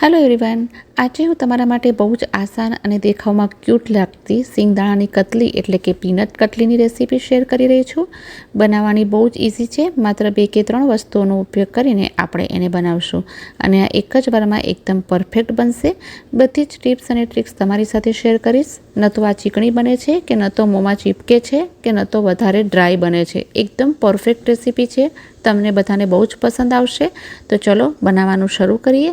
Hello everyone, આજે હું તમારા માટે બહુ જ આસાન અને દેખાવમાં ક્યુટ લાગતી સિંગદાણાની કતલી એટલે કે પીનટ કટલીની રેસીપી શેર કરી રહી છું. બનાવવાની બહુ જ ઇઝી છે. માત્ર 2 કે 3 વસ્તુઓનો ઉપયોગ કરીને આપણે એને બનાવશું અને આ એક જ વારમાં એકદમ પરફેક્ટ બનશે. બધી જ ટિપ્સ અને ટ્રિક્સ તમારી સાથે શેર કરીશ. ન તો આ ચીકણી બને છે કે ન તો મોંમાં ચીપકે છે કે ન તો વધારે ડ્રાય બને છે. એકદમ પરફેક્ટ રેસીપી છે. તમને બધાને બહુ જ પસંદ આવશે. તો ચલો બનાવવાનું શરૂ કરીએ.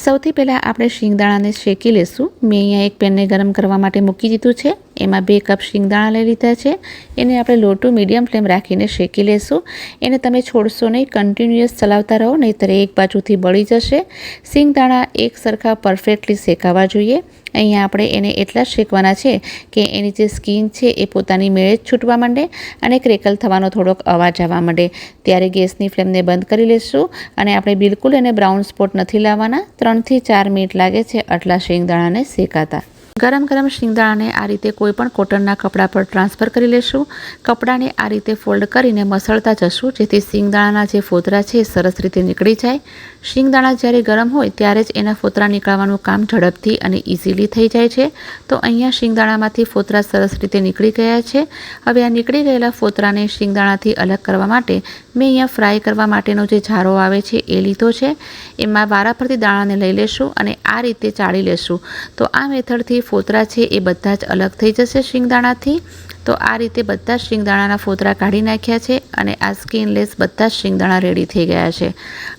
સૌથી પહેલાં આપણે શિંગદાણાને શેકી લેશું. મેં અહીંયા એક પેનને ગરમ કરવા માટે મૂકી દીધું છે. એમાં 2 કપ શિંગદાણા લઈ લીધા છે. એને આપણે લો ટુ મીડિયમ ફ્લેમ રાખીને શેકી લેશું. એને તમે છોડશો નહીં, કન્ટિન્યુઅસ ચલાવતા રહો, નહીંતર એક બાજુથી બળી જશે. શિંગદાણા એક સરખા પરફેક્ટલી શેકાવા જોઈએ. અહીંયા આપણે એને એટલા શેકવાના છે કે એની જે સ્કીન છે એ પોતાની મેળે જ છૂટવા માંડે અને ક્રેકલ થવાનો થોડોક અવાજ આવવા માંડે. ત્યારે ગેસની ફ્લેમને બંધ કરી લેશું અને આપણે બિલકુલ એને બ્રાઉન સ્પોટ નથી લાવવાના. 3 થી 4 મિનિટ લાગે છે આટલા શિંગદાણાને શેકાતા. ગરમ શિંગદાણાને આ રીતે કોઈ પણ કોટનના કપડા પર ટ્રાન્સફર કરી લેશું. કપડાને આ રીતે ફોલ્ડ કરીને મસળતા જશું, જેથી શિંગદાણાના જે ફોતરા છે એ સરસ રીતે નીકળી જાય. શિંગદાણા જ્યારે ગરમ હોય ત્યારે જ એના ફોતરા નીકળવાનું કામ ઝડપથી અને ઇઝીલી થઈ જાય છે. તો અહીંયા શિંગદાણામાંથી ફોતરા સરસ રીતે નીકળી ગયા છે. હવે આ નીકળી ગયેલા ફોતરાને શિંગદાણાથી અલગ કરવા માટે મેં અહીંયા ફ્રાય કરવા માટેનો જે જારો આવે છે એ લીધો છે. એમાં વારાફરતી દાણાને લઈ લેશું અને આ રીતે ચાળી લેશું. તો આ મેથડથી ફોતરા છે એ બધા જ અલગ થઈ જશે શિંગદાણાથી. તો આ રીતે બધા જ શિંગદાણાના ફોતરા કાઢી નાખ્યા છે અને આ સ્કિનલેસ બધા જ શિંગદાણા રેડી થઈ ગયા છે.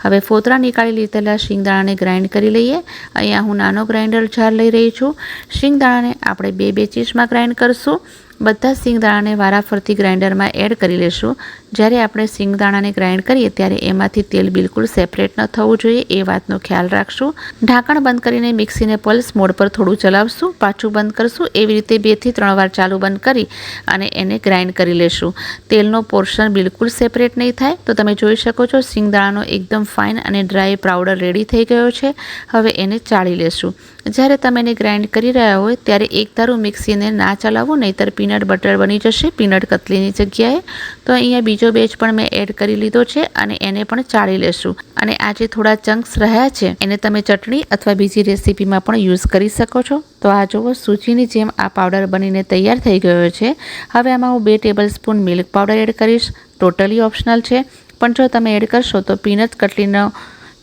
હવે ફોતરા નીકાળી લીધેલા શિંગદાણાને ગ્રાઇન્ડ કરી લઈએ. અહીંયા હું નાનો ગ્રાઇન્ડર જાર લઈ રહી છું. શિંગદાણાને આપણે 2 બેચીસમાં ગ્રાઇન્ડ કરશું. બધા શિંગદાણાને વારાફરતી ગ્રાઇન્ડરમાં એડ કરી લેશું. જ્યારે આપણે શિંગદાણાને ગ્રાઇન્ડ કરીએ ત્યારે એમાંથી તેલ બિલકુલ સેપરેટ ન થવું જોઈએ, એ વાતનો ખ્યાલ રાખશું. ઢાંકણ બંધ કરીને મિક્સીને પલ્સ મોડ પર થોડું ચલાવશું, પાછું બંધ કરશું. એવી રીતે 2 થી 3 વાર ચાલુ બંધ કરી અને એને ગ્રાઇન્ડ કરી લેશું. તેલનો પોર્શન બિલકુલ સેપરેટ નહીં થાય. તો તમે જોઈ શકો છો શિંગદાણાનો એકદમ ફાઇન અને ડ્રાય પાવડર રેડી થઈ ગયો છે. હવે એને ચાળી લેશું. જ્યારે તમે એને ગ્રાઇન્ડ કરી રહ્યા હોય ત્યારે એકધારું મિક્સીને ના ચલાવવું, નહીંતર પીનટ બટર બની જશે પીનટ કતલીની જગ્યાએ. તો અહીંયા બીજો બેચ પણ મેં એડ કરી લીધો છે અને એને પણ ચાળી લેશું. અને આ જે થોડા ચંક્સ રહ્યા છે એને તમે ચટણી અથવા બીજી રેસીપીમાં પણ યુઝ કરી શકો છો. તો આ જુઓ, સૂજીની જેમ આ પાવડર બનીને તૈયાર થઈ ગયો છે. હવે આમાં હું 2 ટેબલસ્પૂન મિલ્ક પાવડર એડ કરીશ. ટોટલી ઓપ્શનલ છે, પણ જો તમે એડ કરશો તો પીનટ કટલીનો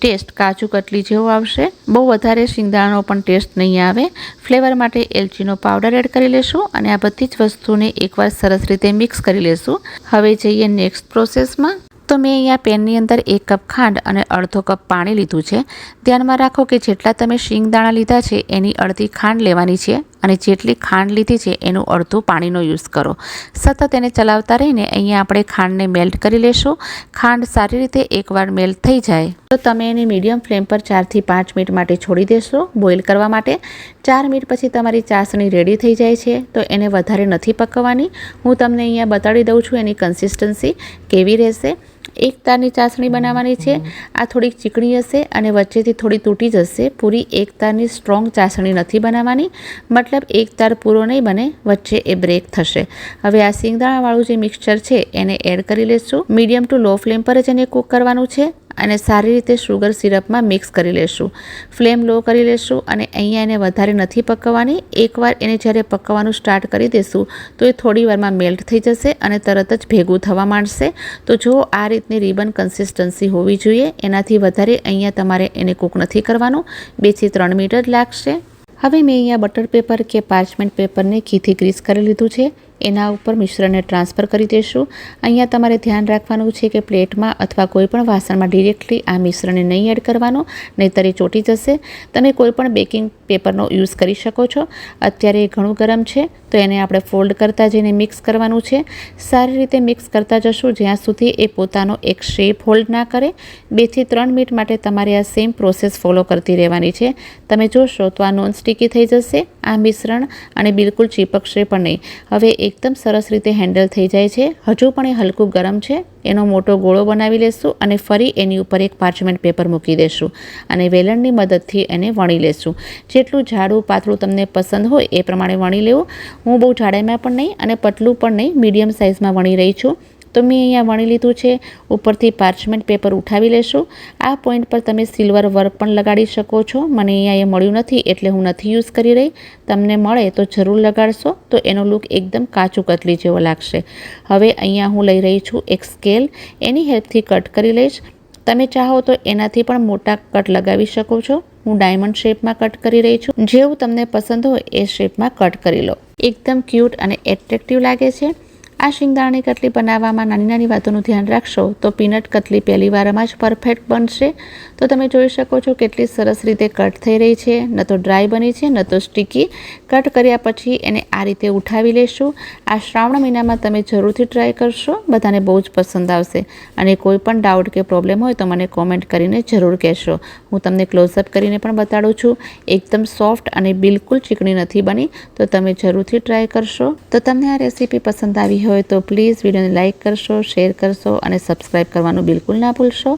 ટેસ્ટ કાજુ કટલી જેવો આવશે. બહુ વધારે શિંગદાણાનો પણ ટેસ્ટ નહીં આવે. ફ્લેવર માટે એલચીનો પાવડર એડ કરી લેશું અને આ બધી જ વસ્તુને એકવાર સરસ રીતે મિક્સ કરી લેશું. હવે જઈએ નેક્સ્ટ પ્રોસેસમાં. તો મેં અહીંયા પેનની અંદર 1 કપ ખાંડ અને અડધો કપ પાણી લીધું છે. ધ્યાનમાં રાખો કે જેટલા તમે શિંગદાણા લીધા છે એની અડધી ખાંડ લેવાની છે અને જેટલી ખાંડ લીધી છે એનું અડધું પાણીનો યુઝ કરો. સતત એને ચલાવતા રહીને અહીંયા આપણે ખાંડને મેલ્ટ કરી લેશું. ખાંડ સારી રીતે એકવાર મેલ્ટ થઈ જાય તો તમે એને મીડિયમ ફ્લેમ પર 4 થી 5 મિનિટ માટે છોડી દેશો બોઇલ કરવા માટે. 4 મિનિટ પછી તમારી ચાસણી રેડી થઈ જાય છે. તો એને વધારે નથી પકવવાની. હું તમને અહીંયા બતાડી દઉં છું એની કન્સિસ્ટન્સી કેવી રહેશે. એક તારની ચાસણી બનાવવાની છે. આ થોડીક ચીકણી હશે અને વચ્ચેથી થોડી તૂટી જશે. પૂરી એક તારની સ્ટ્રોંગ ચાસણી નથી બનાવવાની. મતલબ એક તાર પૂરો નહીં બને, વચ્ચે એ બ્રેક થશે. હવે આ શિંગદાણાવાળું જે મિક્સચર છે એને એડ કરી લેશું. મીડિયમ ટુ લો ફ્લેમ પર જ એને કૂક કરવાનું છે અને સારી રીતે શુગર સિરપમાં મિક્સ કરી લેશું. ફ્લેમ લો કરી લેશું અને અહીંયા એને વધારે નથી પકવવાની. એકવાર એને જ્યારે પકવવાનું સ્ટાર્ટ કરી દેશું તો એ થોડી વારમાં મેલ્ટ થઈ જશે અને તરત જ ભેગું થવા માંડશે. તો જો આ રીતની રિબન કન્સિસ્ટન્સી હોવી જોઈએ. એનાથી વધારે અહીંયા તમારે એને કૂક નથી કરવાનું. 2 થી 3 મિનિટ જ લાગશે. હવે મેં અહીંયા બટર પેપર કે પાર્ચમેન્ટ પેપરને ઘીથી ગ્રીસ કરી લીધું છે. એના ઉપર મિશ્રણને ટ્રાન્સફર કરી દઈશું. અહીંયા તમારે ધ્યાન રાખવાનું છે કે પ્લેટમાં અથવા કોઈ પણ વાસણમાં ડિરેક્ટલી આ મિશ્રણને નહીં એડ કરવાનું, નહીંતર એ ચોંટી જશે. તમે કોઈ પણ બેકિંગ પેપરનો યુઝ કરી શકો છો. અત્યારે એ ઘણું ગરમ છે તો એને આપણે ફોલ્ડ કરતા જઈને મિક્સ કરવાનું છે. સારી રીતે મિક્સ કરતા જશું જ્યાં સુધી એ પોતાનો એક શેપ હોલ્ડ ના કરે. 2 થી 3 મિનિટ માટે તમારે આ સેમ પ્રોસેસ ફોલો કરતી રહેવાની છે. તમે જોશો તો આ નોન સ્ટિકી થઈ જશે આ મિશ્રણ અને બિલકુલ ચીપકશે પણ નહીં. હવે એકદમ સરસ રીતે હેન્ડલ થઈ જાય છે. હજુ પણ એ હલકું ગરમ છે. એનો મોટો ગોળો બનાવી લેશું અને ફરી એની ઉપર એક પાર્ચમેન્ટ પેપર મૂકી દેશું અને વેલણની મદદથી એને વણી લેશું. જેટલું જાડું પાતળું તમને પસંદ હોય એ પ્રમાણે વણી લેવું. હું બહુ જાડાઈમાં પણ નહીં અને પતલું પણ નહીં, મીડિયમ સાઇઝમાં વણી રહી છું. તો મેં અહીંયા વણી લીધું છે. ઉપરથી પાર્ચમેન્ટ પેપર ઉઠાવી લેશું. આ પોઈન્ટ પર તમે સિલ્વર વર્ક પણ લગાડી શકો છો. મને અહીંયા એ મળ્યું નથી એટલે હું નથી યુઝ કરી રહી. તમને મળે તો જરૂર લગાડશો, તો એનો લુક એકદમ કાચું કતલી જેવો લાગશે. હવે અહીંયા હું લઈ રહી છું એક સ્કેલ. એની હેલ્પથી કટ કરી લઈશ. તમે ચાહો તો એનાથી પણ મોટા કટ લગાવી શકો છો. હું ડાયમંડ શેપમાં કટ કરી રહી છું. જેવું તમને પસંદ હોય એ શેપમાં કટ કરી લો. એકદમ ક્યુટ અને એટ્રેક્ટિવ લાગે છે. આ શિંગદાણાની કટલી બનાવવામાં નાની નાની વાતોનું ધ્યાન રાખશો તો પીનટ કટલી પહેલી વારમાં જ પરફેક્ટ બનશે. તો તમે જોઈ શકો છો કેટલી સરસ રીતે કટ થઈ રહી છે. ન તો ડ્રાય બની છે, ન તો સ્ટીકી. કટ કર્યા પછી એને આ રીતે ઉઠાવી લેશું. આ શ્રાવણ મહિનામાં તમે જરૂરથી ટ્રાય કરશો. બધાને બહુ જ પસંદ આવશે. અને કોઈ પણ ડાઉટ કે પ્રોબ્લેમ હોય તો મને કોમેન્ટ કરીને જરૂર કહેશો. હું તમને ક્લોઝઅપ કરીને પણ બતાડું છું. એકદમ સોફ્ટ અને બિલકુલ ચીકણી નથી બની. તો તમે જરૂરથી ટ્રાય કરશો. તો તમને આ રેસીપી પસંદ આવી હોય તો પ્લીઝ વિડીયોને લાઇક કરશો, શેર કરશો અને સબસ્ક્રાઈબ કરવાનું બિલકુલ ના ભૂલશો.